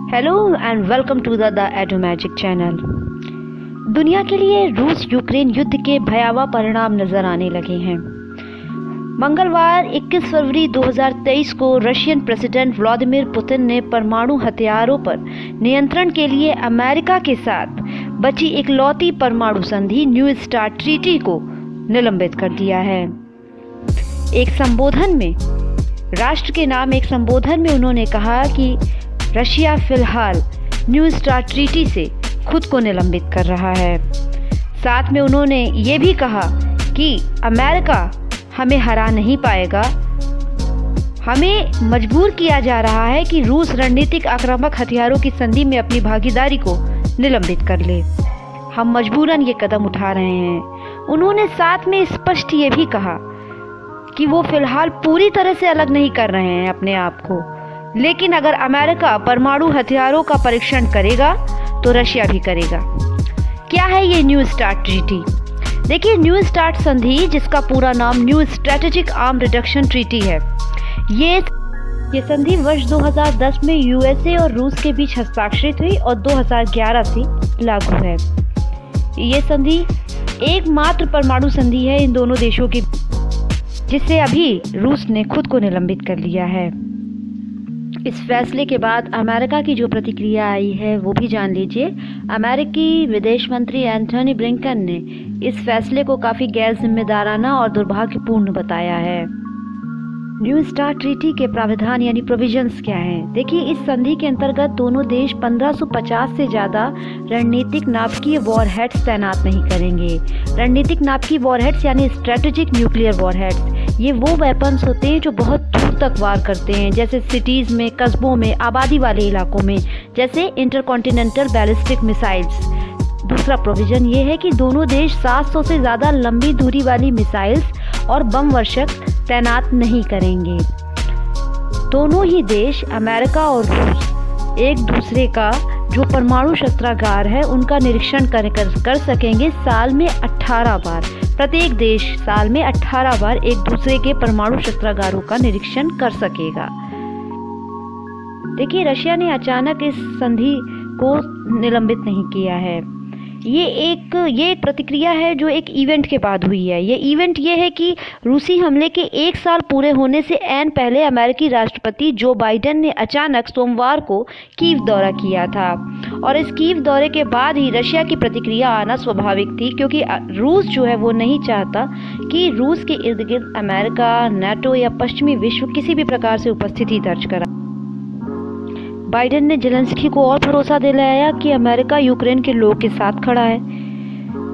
Hello and welcome to the एटो magic channel. दुनिया के लिए रूस यूक्रेन युद्ध के भयावह परिणाम नजर आने लगे हैं। मंगलवार 21 फरवरी 2023 को रशियन प्रेसिडेंट व्लादिमीर पुतिन ने परमाणु हथियारों पर नियंत्रण के लिए अमेरिका के साथ बची इकलौती परमाणु संधि न्यू स्टार्ट ट्रीटी को निलंबित कर दिया है। एक संबोधन में राष्ट्र के नाम एक संबोधन में उन्होंने कहा कि रशिया फिलहाल न्यू स्टार्ट ट्रीटी से खुद को निलंबित कर रहा है। साथ में उन्होंने ये भी कहा कि अमेरिका हमें हरा नहीं पाएगा। हमें मजबूर किया जा रहा है कि रूस रणनीतिक आक्रामक हथियारों की संधि में अपनी भागीदारी को निलंबित कर ले। हम मजबूरन ये कदम उठा रहे हैं। उन्होंने साथ में स्पष्ट ये भी कहा कि वो फिलहाल पूरी तरह से अलग नहीं कर रहे हैं अपने आप को, लेकिन अगर अमेरिका परमाणु हथियारों का परीक्षण करेगा तो रशिया भी करेगा। क्या है ये न्यू स्टार्ट ट्रीटी? देखिए, न्यू स्टार्ट संधि, जिसका पूरा नाम new strategic arm reduction treaty है, ये संधि वर्ष 2010 में यूएसए और रूस के बीच हस्ताक्षरित हुई और 2011 से लागू है। ये संधि एकमात्र परमाणु संधि है इन दोनों देशों की, जिससे अभी रूस ने खुद को निलंबित कर लिया है। इस फैसले के बाद अमेरिका की जो प्रतिक्रिया आई है वो भी जान लीजिए। अमेरिकी विदेश मंत्री एंथनी ब्लिंकन ने इस फैसले को काफ़ी गैर जिम्मेदाराना और दुर्भाग्यपूर्ण बताया है। न्यू स्टार्ट ट्रीटी के प्रावधान यानी प्रोविजंस क्या हैं? देखिए, इस संधि के अंतर्गत दोनों देश 1550 से ज़्यादा रणनीतिक नाभिकीय वॉरहेड्स तैनात नहीं करेंगे। रणनीतिक नाभिकीय वॉरहेड्स यानी स्ट्रेटेजिक न्यूक्लियर वॉरहेड्स, ये वो वेपन्स होते हैं जो बहुत दूर तक वार करते हैं, जैसे सिटीज़ में, कस्बों में, आबादी वाले इलाकों में, जैसे इंटरकॉन्टिनेंटल बैलिस्टिक मिसाइल्स। दूसरा प्रोविज़न ये है कि दोनों देश 700 से ज़्यादा लंबी दूरी वाली मिसाइल्स और बम वर्षक तैनात नहीं करेंगे। दोनों ही देश, अमेरिका और रूस, एक दूसरे का जो परमाणु शस्त्रागार है उनका निरीक्षण कर सकेंगे साल में 18 बार। प्रत्येक देश साल में 18 बार एक दूसरे के परमाणु शस्त्रागारों का निरीक्षण कर सकेगा। देखिए, रशिया ने अचानक इस संधि को निलंबित नहीं किया है। ये एक प्रतिक्रिया है जो एक इवेंट के बाद हुई है। ये इवेंट ये है कि रूसी हमले के 1 साल पूरे होने से ऐन पहले अमेरिकी राष्ट्रपति जो बाइडेन ने अचानक सोमवार को कीव दौरा किया था, और इस कीव दौरे के बाद ही रशिया की प्रतिक्रिया आना स्वाभाविक थी, क्योंकि रूस जो है वो नहीं चाहता कि रूस के इर्द गिर्द अमेरिका, नाटो या पश्चिमी विश्व किसी भी प्रकार से उपस्थिति दर्ज करा। बाइडेन ने जेलेंस्की को और भरोसा दिलाया कि अमेरिका यूक्रेन के लोग के साथ खड़ा है।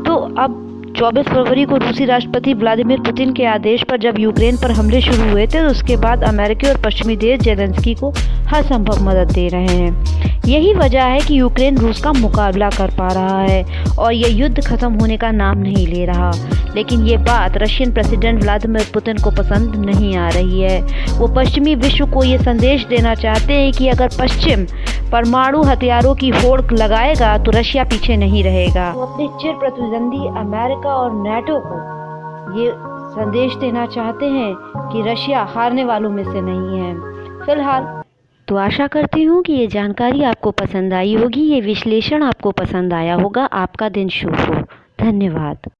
तो अब 24 फरवरी को रूसी राष्ट्रपति व्लादिमीर पुतिन के आदेश पर जब यूक्रेन पर हमले शुरू हुए थे, तो उसके बाद अमेरिकी और पश्चिमी देश जेलेंस्की को हर संभव मदद दे रहे हैं। यही वजह है कि यूक्रेन रूस का मुकाबला कर पा रहा है और ये युद्ध खत्म होने का नाम नहीं ले रहा। लेकिन ये बात रशियन प्रेसिडेंट व्लादिमीर पुतिन को पसंद नहीं आ रही है। वो पश्चिमी विश्व को ये संदेश देना चाहते हैं कि अगर पश्चिम परमाणु हथियारों की होड़ लगाएगा तो रशिया पीछे नहीं रहेगा। वो अपने चिर प्रतिद्वंदी अमेरिका और नाटो को ये संदेश देना चाहते हैं कि रशिया हारने वालों में से नहीं है फिलहाल। तो आशा करती हूँ कि ये जानकारी आपको पसंद आई होगी, ये विश्लेषण आपको पसंद आया होगा। आपका दिन शुभ हो। धन्यवाद।